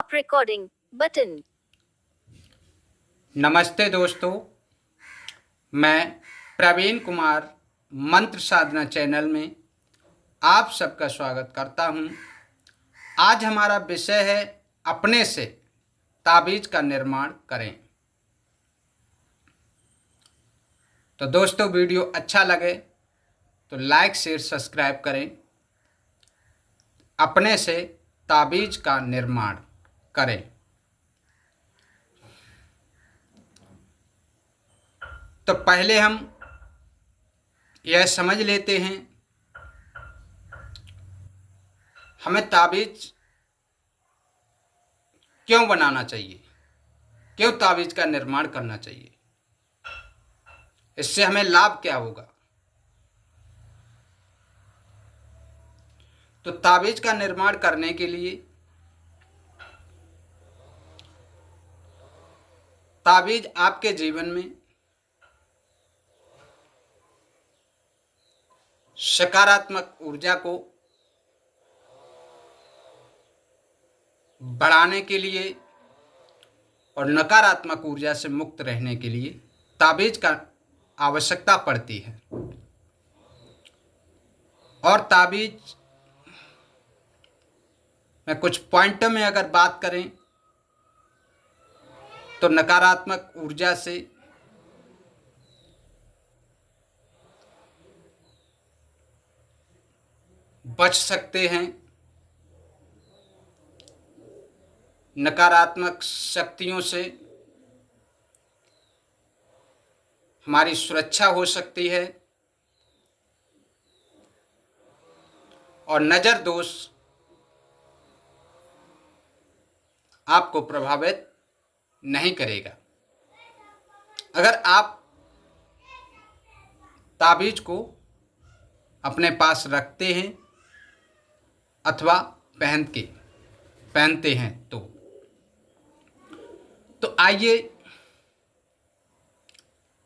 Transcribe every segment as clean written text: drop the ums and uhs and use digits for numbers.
Stop recording button. नमस्ते दोस्तों, मैं प्रवीण कुमार मंत्र साधना चैनल में आप सबका स्वागत करता हूं। आज हमारा विषय है अपने से ताबीज का निर्माण करें। तो दोस्तों, वीडियो अच्छा लगे तो लाइक शेयर सब्सक्राइब करें। अपने से ताबीज का निर्माण करें। तो पहले हम यह समझ लेते हैं हमें ताबीज क्यों बनाना चाहिए, क्यों ताबीज का निर्माण करना चाहिए, इससे हमें लाभ क्या होगा। तो ताबीज का निर्माण करने के लिए ताबीज आपके जीवन में सकारात्मक ऊर्जा को बढ़ाने के लिए और नकारात्मक ऊर्जा से मुक्त रहने के लिए ताबीज का आवश्यकता पड़ती है। और ताबीज में कुछ पॉइंटों में अगर बात करें तो नकारात्मक ऊर्जा से बच सकते हैं, नकारात्मक शक्तियों से हमारी सुरक्षा हो सकती है और नज़र दोष आपको प्रभावित नहीं करेगा। अगर आप ताबीज को अपने पास रखते हैं अथवा पहनते हैं तो आइए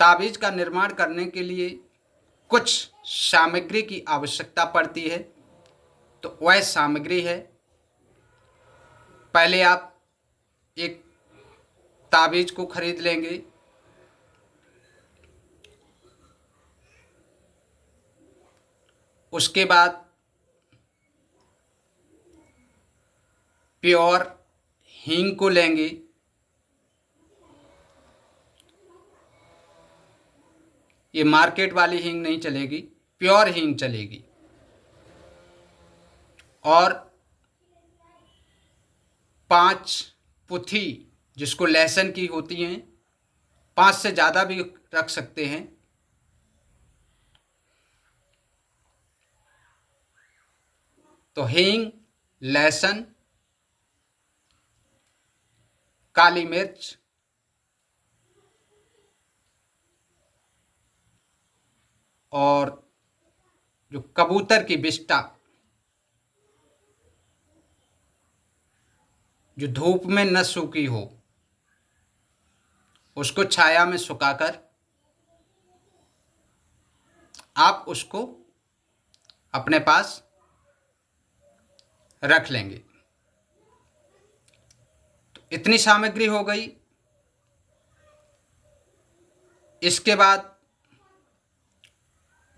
ताबीज का निर्माण करने के लिए कुछ सामग्री की आवश्यकता पड़ती है। तो वह सामग्री है, पहले आप एक ताबीज को खरीद लेंगे। उसके बाद प्योर हींग को लेंगे। ये मार्केट वाली हींग नहीं चलेगी, प्योर हींग चलेगी। और 5 पुथी जिसको लहसुन की होती हैं, 5 से ज़्यादा भी रख सकते हैं। तो हींग, लहसुन, काली मिर्च और जो कबूतर की बिष्टा, जो धूप में न सूखी हो, उसको छाया में सुखाकर आप उसको अपने पास रख लेंगे। तो इतनी सामग्री हो गई। इसके बाद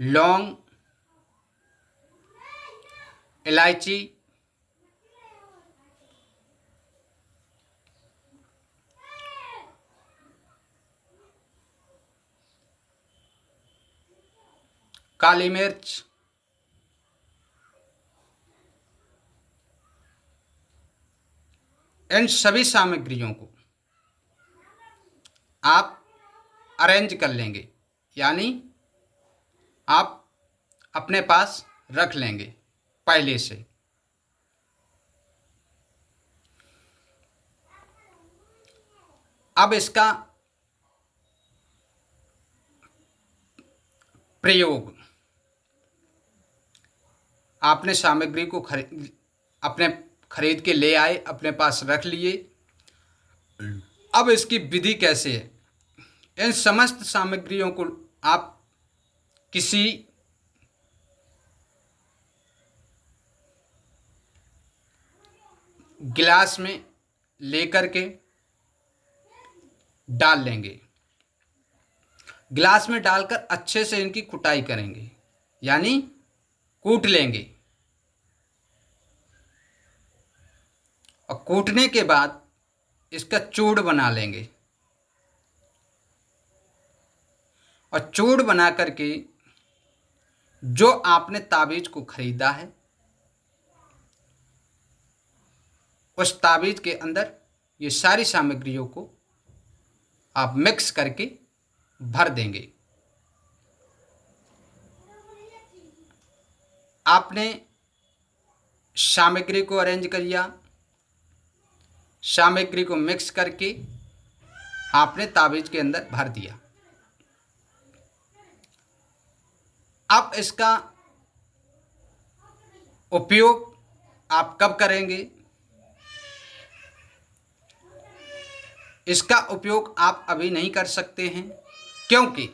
लौंग, इलायची, काली मिर्च, इन सभी सामग्रियों को आप अरेंज कर लेंगे, यानी आप अपने पास रख लेंगे पहले से। अब इसका प्रयोग, आपने सामग्री को खरीद के ले आए, अपने पास रख लिए। अब इसकी विधि कैसे है? इन समस्त सामग्रियों को आप किसी गिलास में लेकर के डाल लेंगे। गिलास में डालकर अच्छे से इनकी कुटाई करेंगे, यानी कूट लेंगे। और कूटने के बाद इसका चूड़ बना लेंगे। और चूड़ बना करके जो आपने ताबीज को खरीदा है उस ताबीज के अंदर ये सारी सामग्रियों को आप मिक्स करके भर देंगे। आपने सामग्री को अरेंज कर लिया, सामग्री को मिक्स करके आपने ताबीज के अंदर भर दिया। अब इसका उपयोग आप कब करेंगे? इसका उपयोग आप अभी नहीं कर सकते हैं, क्योंकि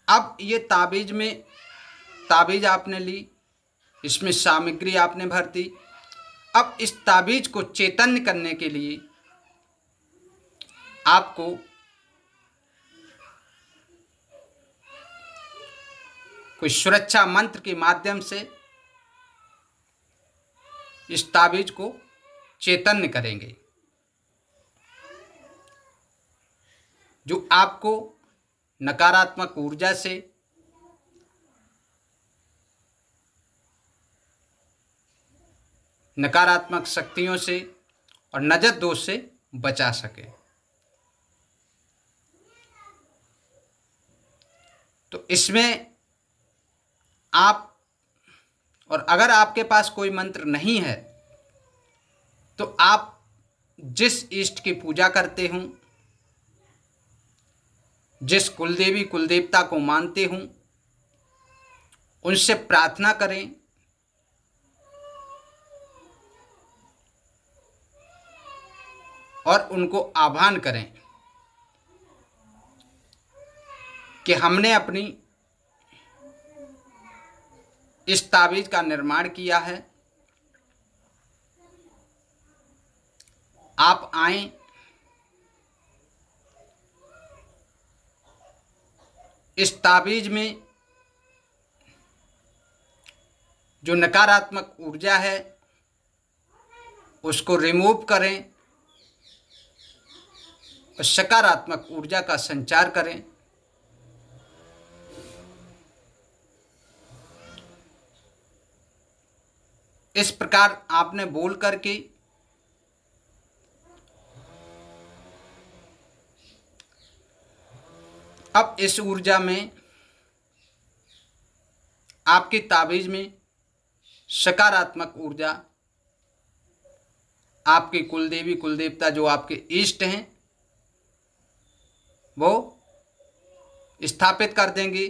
अब ये ताबीज आपने ली, इसमें सामग्री आपने भर दी। अब इस ताबीज को चैतन्य करने के लिए आपको कोई सुरक्षा मंत्र के माध्यम से इस ताबीज को चैतन्य करेंगे, जो आपको नकारात्मक ऊर्जा से, नकारात्मक शक्तियों से और नजर दोष से बचा सके। तो इसमें आप, और अगर आपके पास कोई मंत्र नहीं है तो आप जिस इष्ट की पूजा करते हों, जिस कुलदेवी कुलदेवता को मानते हों, उनसे प्रार्थना करें और उनको आह्वान करें कि हमने अपनी इस ताबीज का निर्माण किया है, आप आएं, इस ताबीज में जो नकारात्मक ऊर्जा है उसको रिमूव करें और सकारात्मक ऊर्जा का संचार करें। इस प्रकार आपने बोल करके अब इस ऊर्जा में, आपकी ताबीज में सकारात्मक ऊर्जा, आपके कुलदेवी कुलदेवता जो आपके इष्ट हैं वो स्थापित कर देंगे।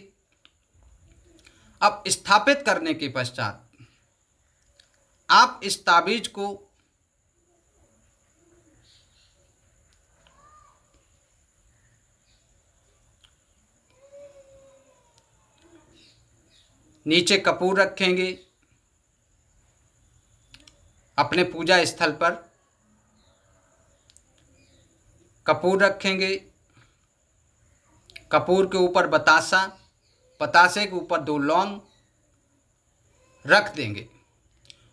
अब स्थापित करने के पश्चात आप इस ताबीज को नीचे कपूर रखेंगे, अपने पूजा स्थल पर कपूर रखेंगे। कपूर के ऊपर बतासा, बतासे के ऊपर 2 लौंग रख देंगे।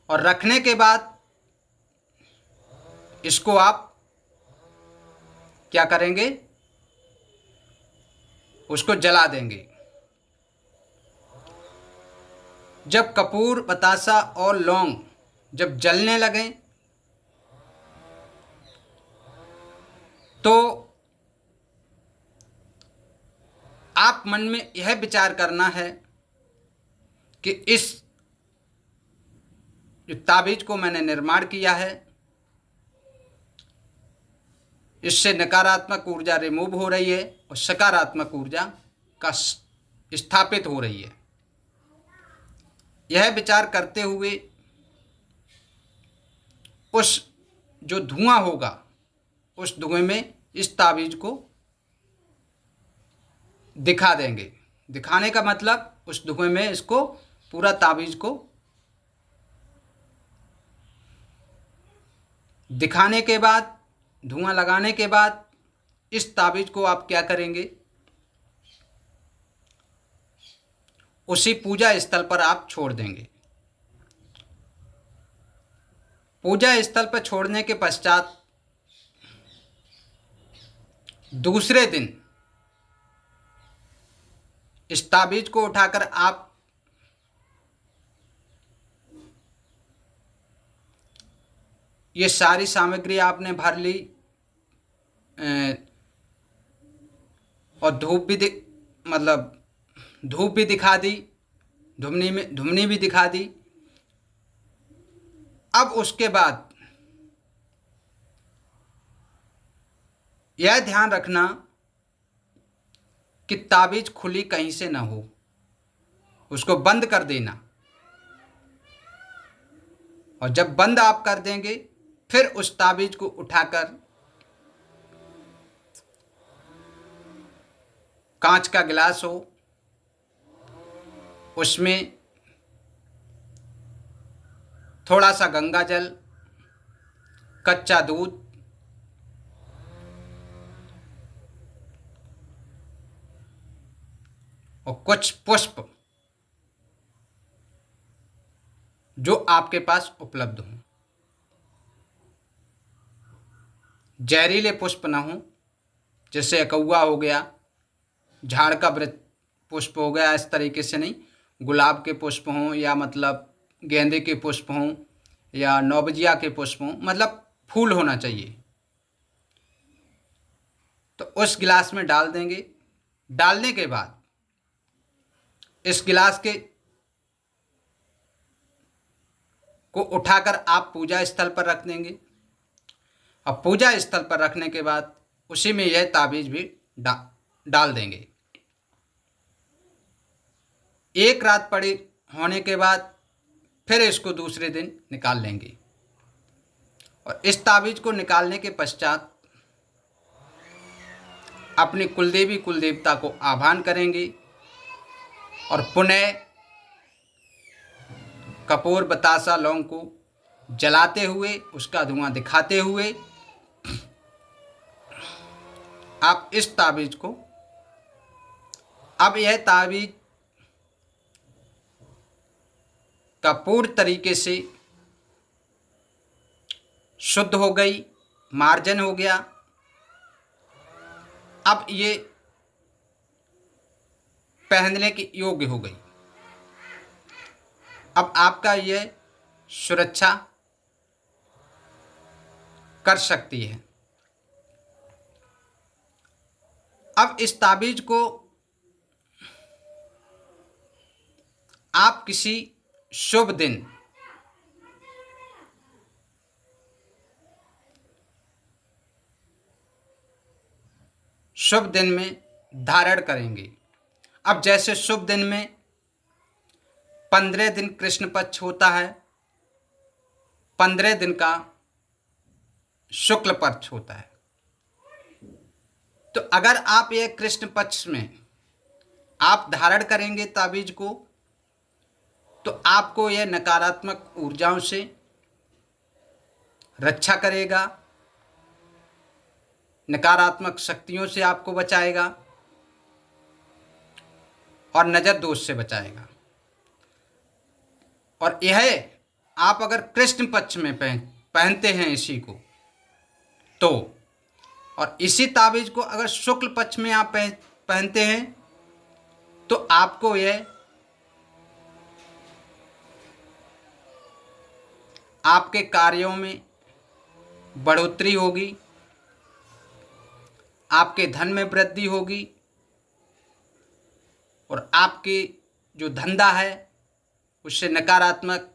और रखने के बाद इसको आप क्या करेंगे? उसको जला देंगे। जब कपूर, बतासा और लौंग जब जलने लगें तो आप मन में यह विचार करना है कि इस जो ताबीज को मैंने निर्माण किया है इससे नकारात्मक ऊर्जा रिमूव हो रही है और सकारात्मक ऊर्जा का स्थापित हो रही है। यह विचार करते हुए उस जो धुआं होगा उस धुएं में इस ताबीज को दिखा देंगे। दिखाने का मतलब उस धुएं में इसको पूरा ताबीज को दिखाने के बाद, धुआं लगाने के बाद इस ताबीज़ को आप क्या करेंगे, उसी पूजा स्थल पर आप छोड़ देंगे। पूजा स्थल पर छोड़ने के पश्चात दूसरे दिन इस ताबीज़ को उठाकर आप ये सारी सामग्री आपने भर ली और धूप भी दिखा दी, धुमनी भी दिखा दी। अब उसके बाद यह ध्यान रखना कि ताबीज़ खुली कहीं से ना हो, उसको बंद कर देना। और जब बंद आप कर देंगे, फिर उस ताबीज़ को उठाकर कांच का गिलास हो, उसमें थोड़ा सा गंगा जल, कच्चा दूध और कुछ पुष्प जो आपके पास उपलब्ध हों। जहरीले पुष्प ना हो, जैसे अकौआ हो गया, झाड़ का वृक्ष पुष्प हो गया, इस तरीके से नहीं। गुलाब के पुष्प हों या मतलब गेंदे के पुष्प हों या नौबजिया के पुष्प हों, मतलब फूल होना चाहिए। तो उस गिलास में डाल देंगे। डालने के बाद इस गिलास को उठाकर आप पूजा स्थल पर रख देंगे। और पूजा स्थल पर रखने के बाद उसी में यह ताबीज़ भी डाल देंगे। एक रात पड़ी होने के बाद फिर इसको दूसरे दिन निकाल लेंगे। और इस ताबीज़ को निकालने के पश्चात अपनी कुलदेवी कुलदेवता को आह्वान करेंगे और पुनः कपूर, बतासा, लौंग को जलाते हुए, उसका धुआं दिखाते हुए आप इस ताबीज़ को, अब यह ताबीज़ का पूर्ण तरीके से शुद्ध हो गई, मार्जन हो गया। अब ये पहनने के योग्य हो गई। अब आपका यह सुरक्षा कर सकती है। अब इस ताबीज़ को आप किसी शुभ दिन में धारण करेंगे। अब जैसे शुभ दिन में 15 दिन कृष्ण पक्ष होता है, 15 दिन का शुक्ल पक्ष होता है। तो अगर आप यह कृष्ण पक्ष में आप धारण करेंगे ताबीज़ को, तो आपको यह नकारात्मक ऊर्जाओं से रक्षा करेगा, नकारात्मक शक्तियों से आपको बचाएगा और नज़र दोष से बचाएगा। और यह आप अगर कृष्ण पक्ष में पहनते हैं इसी को, तो और इसी ताबीज़ को अगर शुक्ल पक्ष में आप पहनते हैं, तो आपको यह आपके कार्यों में बढ़ोतरी होगी, आपके धन में वृद्धि होगी और आपके जो धंधा है उससे नकारात्मक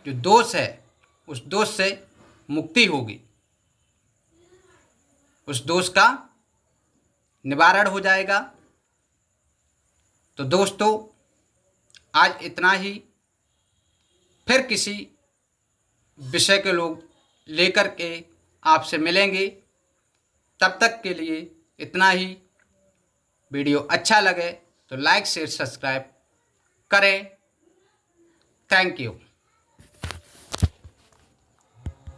जो दोष है, उस दोष से मुक्ति होगी, उस दोष का निवारण हो जाएगा। तो दोस्तों, आज इतना ही। फिर किसी विषय के लोग लेकर के आपसे मिलेंगे। तब तक के लिए इतना ही। वीडियो अच्छा लगे तो लाइक शेयर सब्सक्राइब करें। Thank you.